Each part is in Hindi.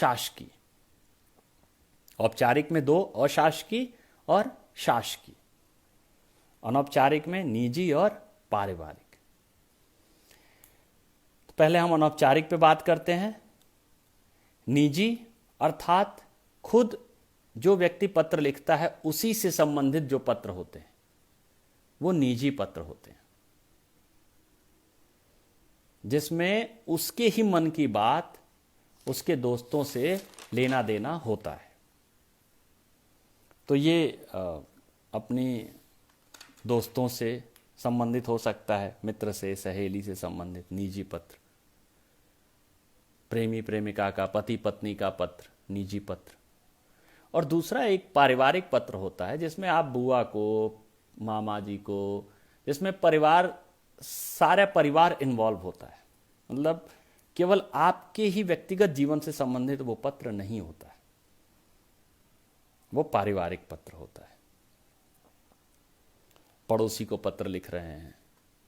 शासकीय। औपचारिक में 2 अशासकीय और शासकीय। अनौपचारिक में निजी और पारिवारिक। तो पहले हम अनौपचारिक पे बात करते हैं। निजी अर्थात खुद जो व्यक्ति पत्र लिखता है उसी से संबंधित जो पत्र होते हैं वो निजी पत्र होते हैं, जिसमें उसके ही मन की बात उसके दोस्तों से लेना देना होता है। तो ये अपनी दोस्तों से संबंधित हो सकता है, मित्र से, सहेली से संबंधित निजी पत्र। प्रेमी प्रेमिका का, पति पत्नी का पत्र, निजी पत्र। और दूसरा एक पारिवारिक पत्र होता है जिसमें आप बुआ को, मामा जी को, जिसमें परिवार, सारा परिवार इन्वॉल्व होता है। मतलब केवल आपके ही व्यक्तिगत जीवन से संबंधित वो पत्र नहीं होता है, वो पारिवारिक पत्र होता है। पड़ोसी को पत्र लिख रहे हैं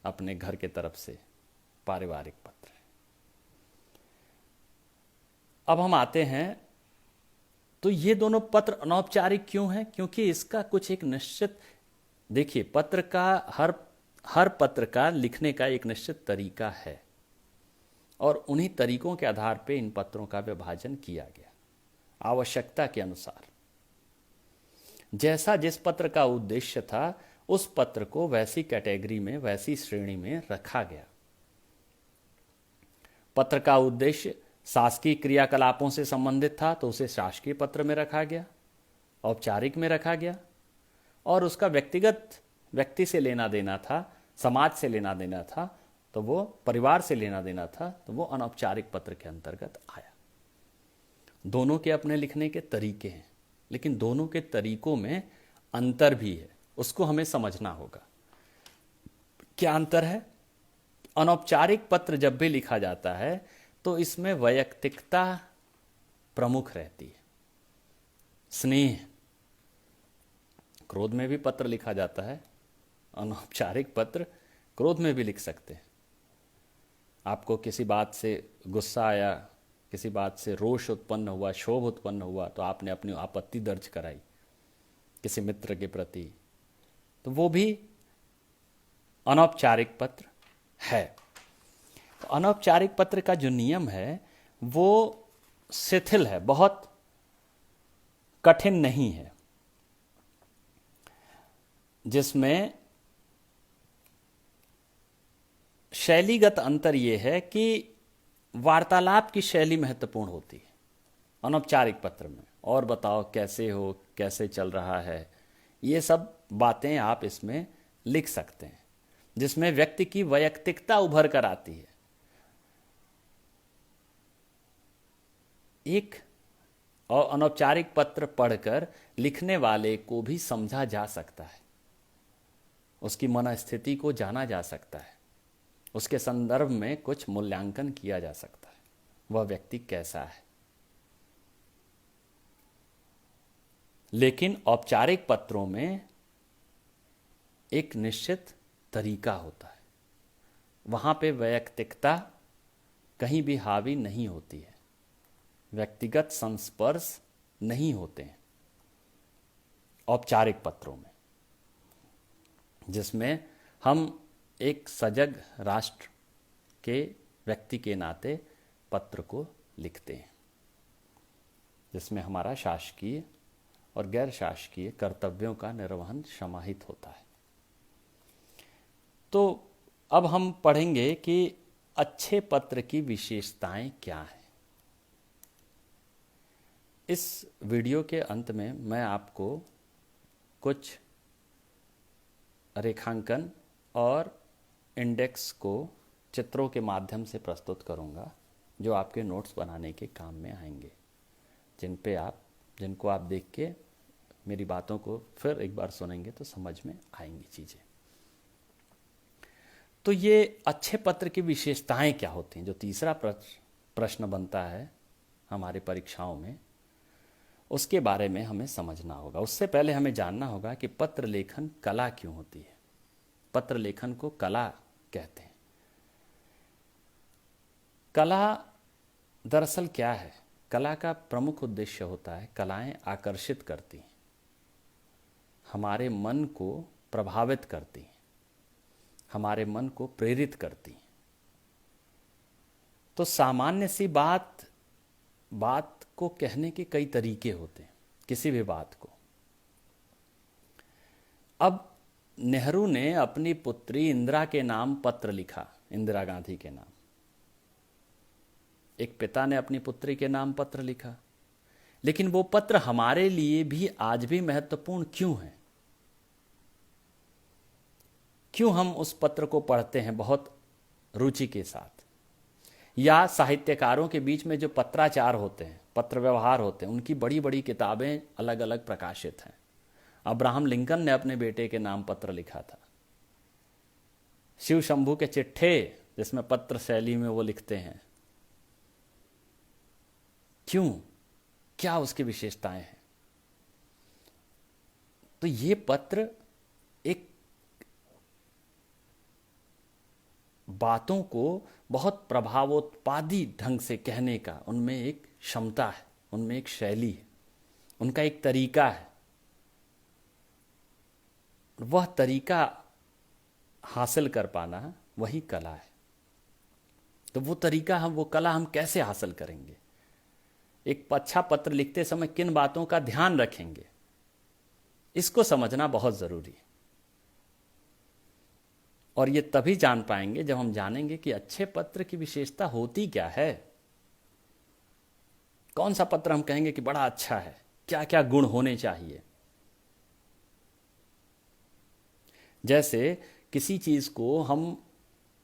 अपने घर के तरफ से, पारिवारिक पत्र है। अब हम आते हैं, तो ये दोनों पत्र अनौपचारिक क्यों हैं? क्योंकि इसका कुछ एक निश्चित, देखिए, पत्र का हर पत्र का लिखने का एक निश्चित तरीका है और उन्हीं तरीकों के आधार पे इन पत्रों का विभाजन किया गया आवश्यकता के अनुसार। जैसा जिस पत्र का उद्देश्य था उस पत्र को वैसी कैटेगरी में, वैसी श्रेणी में रखा गया। पत्र का उद्देश्य शासकीय क्रियाकलापों से संबंधित था तो उसे शासकीय पत्र में रखा गया, औपचारिक में रखा गया। और उसका व्यक्तिगत व्यक्ति से लेना देना था, समाज से लेना देना था, तो वो परिवार से लेना देना था, तो वो अनौपचारिक पत्र के अंतर्गत आया। दोनों के अपने लिखने के तरीके हैं, लेकिन दोनों के तरीकों में अंतर भी है, उसको हमें समझना होगा। क्या अंतर है? अनौपचारिक पत्र जब भी लिखा जाता है तो इसमें वैयक्तिकता प्रमुख रहती है, स्नेह। क्रोध में भी पत्र लिखा जाता है, अनौपचारिक पत्र क्रोध में भी लिख सकते हैं। आपको किसी बात से गुस्सा आया, किसी बात से रोष उत्पन्न हुआ, क्षोभ उत्पन्न हुआ, तो आपने अपनी आपत्ति दर्ज कराई किसी मित्र के प्रति, तो वो भी अनौपचारिक पत्र है। तो अनौपचारिक पत्र का जो नियम है वो शिथिल है, बहुत कठिन नहीं है, जिसमें शैलीगत अंतर यह है कि वार्तालाप की शैली महत्वपूर्ण होती है अनौपचारिक पत्र में। और बताओ कैसे हो, कैसे चल रहा है, ये सब बातें आप इसमें लिख सकते हैं, जिसमें व्यक्ति की वैयक्तिकता उभर कर आती है। एक और अनौपचारिक पत्र पढ़कर लिखने वाले को भी समझा जा सकता है, उसकी मनस्थिति को जाना जा सकता है, उसके संदर्भ में कुछ मूल्यांकन किया जा सकता है, वह व्यक्ति कैसा है। लेकिन औपचारिक पत्रों में एक निश्चित तरीका होता है, वहां पे वैयक्तिकता कहीं भी हावी नहीं होती है, व्यक्तिगत संस्पर्श नहीं होते हैं औपचारिक पत्रों में, जिसमें हम एक सजग राष्ट्र के व्यक्ति के नाते पत्र को लिखते हैं, जिसमें हमारा शासकीय और गैर शासकीय कर्तव्यों का निर्वहन समाहित होता है। तो अब हम पढ़ेंगे कि अच्छे पत्र की विशेषताएं क्या हैं। इस वीडियो के अंत में मैं आपको कुछ रेखांकन और इंडेक्स को चित्रों के माध्यम से प्रस्तुत करूंगा, जो आपके नोट्स बनाने के काम में आएंगे, जिनको आप देख के मेरी बातों को फिर एक बार सुनेंगे तो समझ में आएंगी चीज़ें। तो ये अच्छे पत्र की विशेषताएं क्या होती हैं, जो तीसरा प्रश्न बनता है हमारे परीक्षाओं में, उसके बारे में हमें समझना होगा। उससे पहले हमें जानना होगा कि पत्र लेखन कला क्यों होती है। पत्र लेखन को कला कहते हैं। कला दरअसल क्या है? कला का प्रमुख उद्देश्य होता है, कलाएं आकर्षित करती हैं, हमारे मन को प्रभावित करती हैं, हमारे मन को प्रेरित करती हैं। तो सामान्य सी बात को कहने के कई तरीके होते हैं, किसी भी बात को। अब नेहरू ने अपनी पुत्री इंदिरा के नाम पत्र लिखा, इंदिरा गांधी के नाम। एक पिता ने अपनी पुत्री के नाम पत्र लिखा, लेकिन वो पत्र हमारे लिए भी आज भी महत्वपूर्ण क्यों है? क्यों हम उस पत्र को पढ़ते हैं बहुत रुचि के साथ? या साहित्यकारों के बीच में जो पत्राचार होते हैं, पत्र व्यवहार होते हैं, उनकी बड़ी बड़ी किताबें अलग अलग प्रकाशित हैं। अब्राहम लिंकन ने अपने बेटे के नाम पत्र लिखा था। शिव शंभू के चिट्ठे, जिसमें पत्र शैली में वो लिखते हैं, क्यों? क्या उसकी विशेषताएं हैं? तो ये पत्र एक बातों को बहुत प्रभावोत्पादी ढंग से कहने का, उनमें एक क्षमता है, उनमें एक शैली है, उनका एक तरीका है। वह तरीका हासिल कर पाना वही कला है। तो वो तरीका वो कला हम कैसे हासिल करेंगे? एक अच्छा पत्र लिखते समय किन बातों का ध्यान रखेंगे, इसको समझना बहुत जरूरी है। और ये तभी जान पाएंगे जब हम जानेंगे कि अच्छे पत्र की विशेषता होती क्या है। कौन सा पत्र हम कहेंगे कि बड़ा अच्छा है, क्या क्या गुण होने चाहिए। जैसे किसी चीज को हम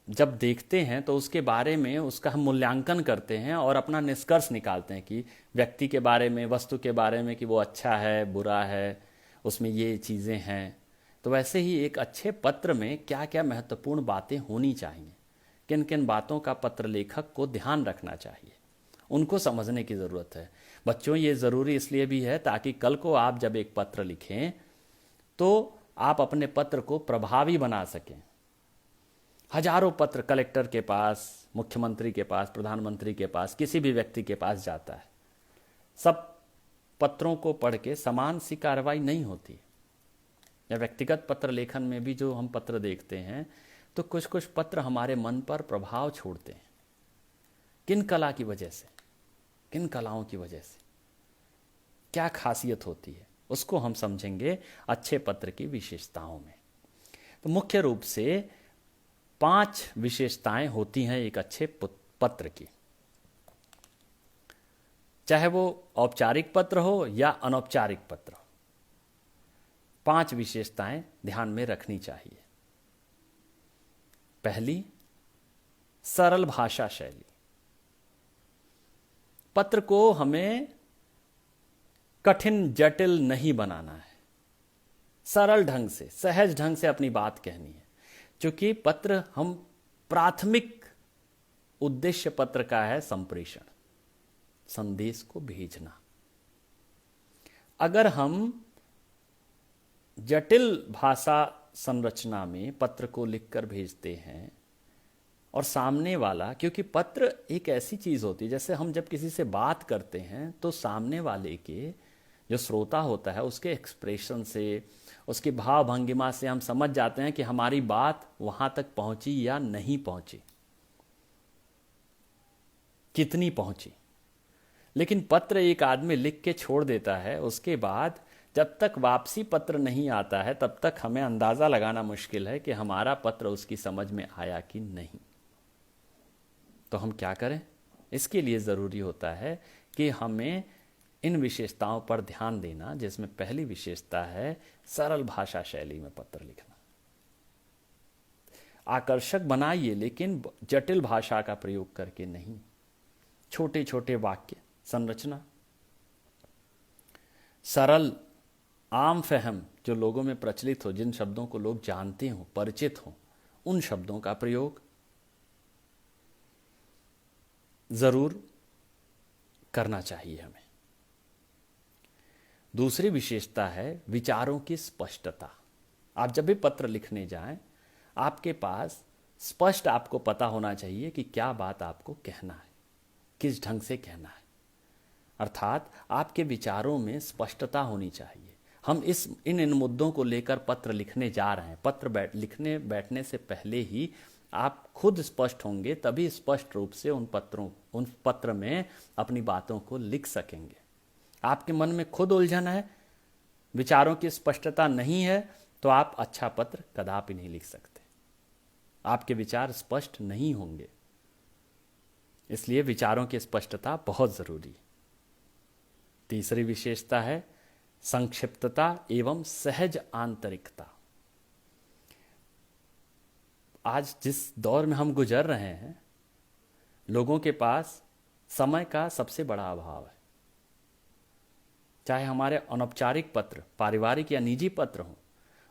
जब देखते हैं तो उसके बारे में उसका हम मूल्यांकन करते हैं और अपना निष्कर्ष निकालते हैं कि व्यक्ति के बारे में, वस्तु के बारे में, कि वो अच्छा है, बुरा है, उसमें ये चीज़ें हैं। तो वैसे ही एक अच्छे पत्र में क्या क्या महत्वपूर्ण बातें होनी चाहिए, किन किन बातों का पत्र लेखक को ध्यान रखना चाहिए, उनको समझने की ज़रूरत है। बच्चों, ये ज़रूरी इसलिए भी है ताकि कल को आप जब एक पत्र लिखें तो आप अपने पत्र को प्रभावी बना सकें। हजारों पत्र कलेक्टर के पास, मुख्यमंत्री के पास, प्रधानमंत्री के पास, किसी भी व्यक्ति के पास जाता है। सब पत्रों को पढ़ के समान सी कार्रवाई नहीं होती। या व्यक्तिगत पत्र लेखन में भी जो हम पत्र देखते हैं तो कुछ कुछ पत्र हमारे मन पर प्रभाव छोड़ते हैं। किन कला की वजह से, किन कलाओं की वजह से, क्या खासियत होती है, उसको हम समझेंगे अच्छे पत्र की विशेषताओं में। तो मुख्य रूप से 5 विशेषताएं होती हैं एक अच्छे पत्र की, चाहे वो औपचारिक पत्र हो या अनौपचारिक पत्र हो। 5 विशेषताएं ध्यान में रखनी चाहिए। पहली, सरल भाषा शैली। पत्र को हमें कठिन जटिल नहीं बनाना है, सरल ढंग से, सहज ढंग से अपनी बात कहनी है। क्योंकि पत्र, हम प्राथमिक उद्देश्य पत्र का है संप्रेषण, संदेश को भेजना। अगर हम जटिल भाषा संरचना में पत्र को लिखकर भेजते हैं और सामने वाला, क्योंकि पत्र एक ऐसी चीज होती है, जैसे हम जब किसी से बात करते हैं तो सामने वाले के जो श्रोता होता है उसके एक्सप्रेशन से, उसकी भाव भंगिमा से हम समझ जाते हैं कि हमारी बात वहां तक पहुंची या नहीं पहुंची, कितनी पहुंची। लेकिन पत्र एक आदमी लिख के छोड़ देता है, उसके बाद जब तक वापसी पत्र नहीं आता है तब तक हमें अंदाजा लगाना मुश्किल है कि हमारा पत्र उसकी समझ में आया कि नहीं। तो हम क्या करें? इसके लिए जरूरी होता है कि हमें इन विशेषताओं पर ध्यान देना, जिसमें पहली विशेषता है सरल भाषा शैली में पत्र लिखना। आकर्षक बनाइए, लेकिन जटिल भाषा का प्रयोग करके नहीं। छोटे छोटे वाक्य, संरचना सरल, आम फहम, जो लोगों में प्रचलित हो, जिन शब्दों को लोग जानते हो, परिचित हो, उन शब्दों का प्रयोग जरूर करना चाहिए हमें। दूसरी विशेषता है विचारों की स्पष्टता। आप जब भी पत्र लिखने जाएं, आपके पास स्पष्ट आपको पता होना चाहिए कि क्या बात आपको कहना है, किस ढंग से कहना है। अर्थात आपके विचारों में स्पष्टता होनी चाहिए। हम इन मुद्दों को लेकर पत्र लिखने जा रहे हैं। लिखने बैठने से पहले ही आप खुद स्पष्ट होंगे, तभी स्पष्ट रूप से उन पत्र में अपनी बातों को लिख सकेंगे। आपके मन में खुद उलझन है, विचारों की स्पष्टता नहीं है, तो आप अच्छा पत्र कदापि नहीं लिख सकते। आपके विचार स्पष्ट नहीं होंगे। इसलिए विचारों की स्पष्टता बहुत जरूरी। तीसरी विशेषता है संक्षिप्तता एवं सहज आंतरिकता। आज जिस दौर में हम गुजर रहे हैं, लोगों के पास समय का सबसे बड़ा अभाव है। चाहे हमारे अनौपचारिक पत्र, पारिवारिक या निजी पत्र हों,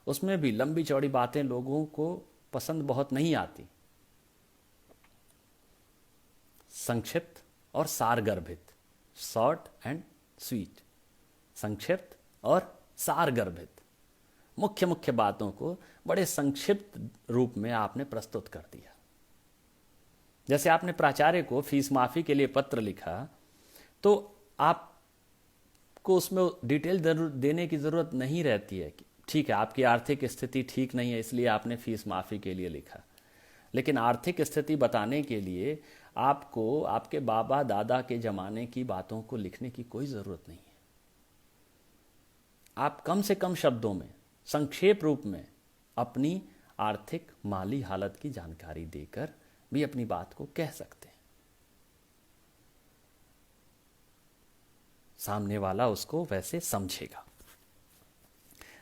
उसमें भी लंबी चौड़ी बातें लोगों को पसंद बहुत नहीं आती। संक्षिप्त और सारगर्भित, शॉर्ट एंड स्वीट, संक्षिप्त और सारगर्भित, मुख्य मुख्य बातों को बड़े संक्षिप्त रूप में आपने प्रस्तुत कर दिया। जैसे आपने प्राचार्य को फीस माफी के लिए पत्र लिखा, तो आपको उसमें डिटेल देने की जरूरत नहीं रहती है कि ठीक है, आपकी आर्थिक स्थिति ठीक नहीं है इसलिए आपने फीस माफी के लिए लिखा। लेकिन आर्थिक स्थिति बताने के लिए आपको आपके बाबा दादा के जमाने की बातों को लिखने की कोई जरूरत नहीं है। आप कम से कम शब्दों में, संक्षेप रूप में अपनी आर्थिक माली हालत की जानकारी देकर भी अपनी बात को कह सकते हैं। सामने वाला उसको वैसे समझेगा।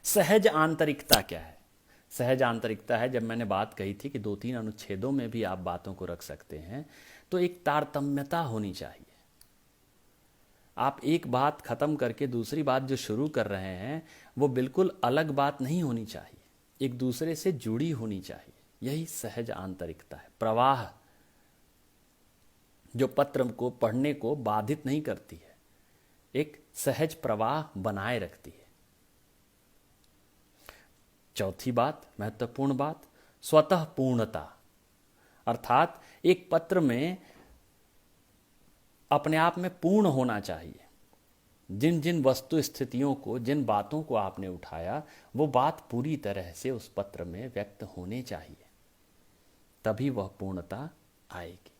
सहज आंतरिकता क्या है? सहज आंतरिकता है, जब मैंने बात कही थी कि 2-3 अनुच्छेदों में भी आप बातों को रख सकते हैं, तो एक तारतम्यता होनी चाहिए। आप एक बात खत्म करके दूसरी बात जो शुरू कर रहे हैं वो बिल्कुल अलग बात नहीं होनी चाहिए, एक दूसरे से जुड़ी होनी चाहिए। यही सहज आंतरिकता है। प्रवाह जो पत्र को पढ़ने को बाधित नहीं करती है, एक सहज प्रवाह बनाए रखती है। चौथी बात, महत्वपूर्ण बात, स्वतः पूर्णता। अर्थात एक पत्र में अपने आप में पूर्ण होना चाहिए। जिन जिन वस्तु स्थितियों को, जिन बातों को आपने उठाया, वो बात पूरी तरह से उस पत्र में व्यक्त होने चाहिए, तभी वह पूर्णता आएगी।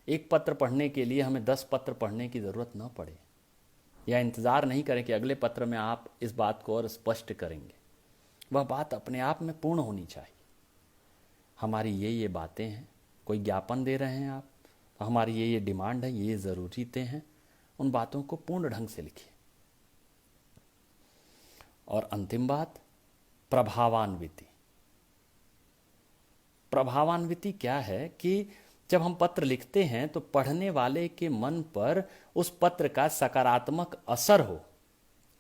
एक पत्र पढ़ने के लिए हमें 10 पत्र पढ़ने की जरूरत न पड़े, या इंतजार नहीं करें कि अगले पत्र में आप इस बात को और स्पष्ट करेंगे। वह बात अपने आप में पूर्ण होनी चाहिए। हमारी ये बातें हैं, कोई ज्ञापन दे रहे हैं आप, हमारी ये डिमांड है, ये ज़रूरतें हैं, उन बातों को पूर्ण ढंग से लिखिए। और अंतिम बात, प्रभावान्विति। प्रभावान्विति क्या है कि जब हम पत्र लिखते हैं तो पढ़ने वाले के मन पर उस पत्र का सकारात्मक असर हो,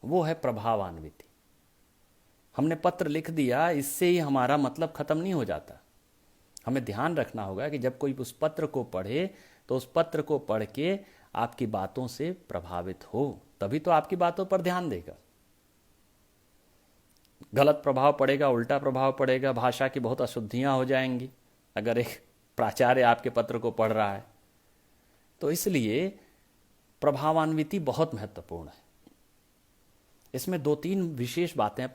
वो है प्रभावान्विति। हमने पत्र लिख दिया, इससे ही हमारा मतलब खत्म नहीं हो जाता। हमें ध्यान रखना होगा कि जब कोई उस पत्र को पढ़े तो उस पत्र को पढ़ के आपकी बातों से प्रभावित हो, तभी तो आपकी बातों पर ध्यान देगा। गलत प्रभाव पड़ेगा, उल्टा प्रभाव पड़ेगा, भाषा की बहुत अशुद्धियां हो जाएंगी अगर एक प्राचार्य आपके पत्र को पढ़ रहा है। तो इसलिए प्रभावान्विति बहुत महत्वपूर्ण है। इसमें 2-3 विशेष बातें हैं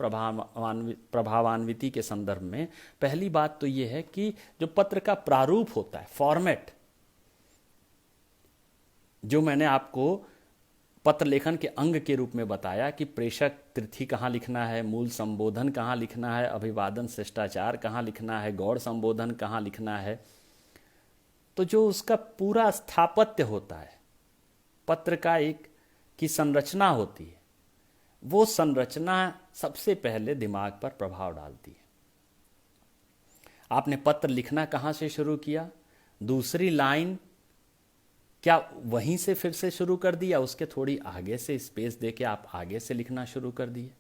प्रभावान्विति के संदर्भ में। पहली बात तो यह है कि जो पत्र का प्रारूप होता है, फॉर्मेट, जो मैंने आपको पत्र लेखन के अंग के रूप में बताया कि प्रेषक तिथि कहाँ लिखना है, मूल संबोधन कहाँ लिखना है, अभिवादन शिष्टाचार कहाँ लिखना है, गौड़ संबोधन कहाँ लिखना है, तो जो उसका पूरा स्थापत्य होता है, पत्र का एक की संरचना होती है, वो संरचना सबसे पहले दिमाग पर प्रभाव डालती है। आपने पत्र लिखना कहाँ से शुरू किया, दूसरी लाइन क्या वहीं से फिर से शुरू कर दिया, उसके थोड़ी आगे से स्पेस देके आप आगे से लिखना शुरू कर दिए।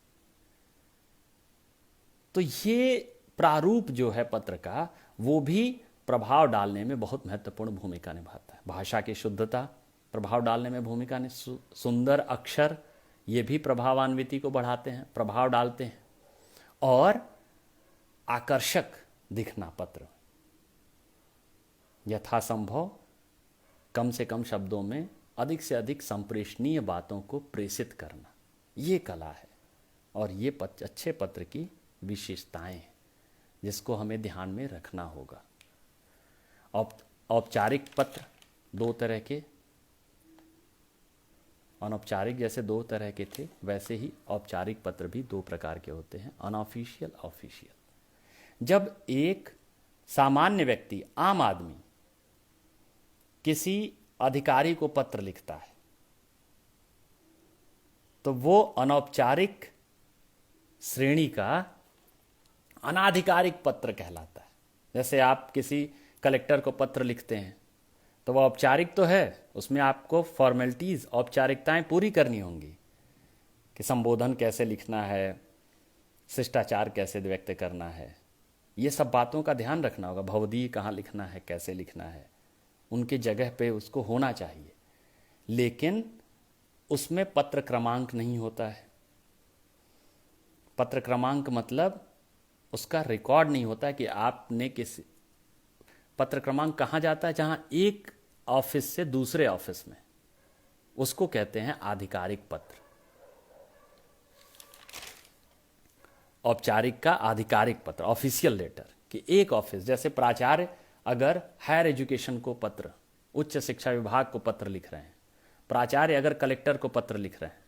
तो ये प्रारूप जो है पत्र का, वो भी प्रभाव डालने में बहुत महत्वपूर्ण भूमिका निभाता है। भाषा की शुद्धता प्रभाव डालने में भूमिका ने, सुंदर अक्षर ये भी प्रभावान्विति को बढ़ाते हैं, प्रभाव डालते हैं। और आकर्षक दिखना पत्र, यथासंभव कम से कम शब्दों में अधिक से अधिक संप्रेषणीय बातों को प्रेषित करना, ये कला है। और ये अच्छे पत्र की विशेषताएं हैं जिसको हमें ध्यान में रखना होगा। औपचारिक पत्र दो तरह के, अनौपचारिक जैसे दो तरह के थे, वैसे ही औपचारिक पत्र भी दो प्रकार के होते हैं, अनऑफिशियल, ऑफिशियल। जब एक सामान्य व्यक्ति, आम आदमी किसी अधिकारी को पत्र लिखता है तो वो अनौपचारिक श्रेणी का अनाधिकारिक पत्र कहलाता है। जैसे आप किसी कलेक्टर को पत्र लिखते हैं तो वह औपचारिक तो है, उसमें आपको फॉर्मेलिटीज़, औपचारिकताएं पूरी करनी होंगी कि संबोधन कैसे लिखना है, शिष्टाचार कैसे व्यक्त करना है, ये सब बातों का ध्यान रखना होगा। भवदीय कहाँ लिखना है, कैसे लिखना है, उनके जगह पे उसको होना चाहिए। लेकिन उसमें पत्र क्रमांक नहीं होता है। पत्र क्रमांक मतलब उसका रिकॉर्ड नहीं होता कि आपने किसी, पत्र क्रमांक कहाँ जाता है, जहाँ एक ऑफिस से दूसरे ऑफिस में, उसको कहते हैं आधिकारिक पत्र। औपचारिक का आधिकारिक पत्र, ऑफिशियल लेटर, कि एक ऑफिस, जैसे प्राचार्य अगर हायर एजुकेशन को पत्र, उच्च शिक्षा विभाग को पत्र लिख रहे हैं, प्राचार्य अगर कलेक्टर को पत्र लिख रहे हैं,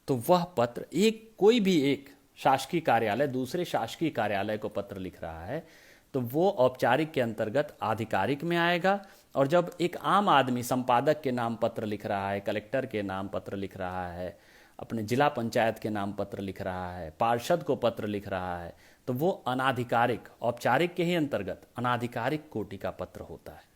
तो वह पत्र, एक कोई भी एक शासकीय कार्यालय दूसरे शासकीय कार्यालय को पत्र लिख रहा है तो वो औपचारिक के अंतर्गत आधिकारिक में आएगा। और जब एक आम आदमी संपादक के नाम पत्र लिख रहा है, कलेक्टर के नाम पत्र लिख रहा है, अपने जिला पंचायत के नाम पत्र लिख रहा है, पार्षद को पत्र लिख रहा है, तो वो अनाधिकारिक, औपचारिक के ही अंतर्गत अनाधिकारिक कोटि का पत्र होता है।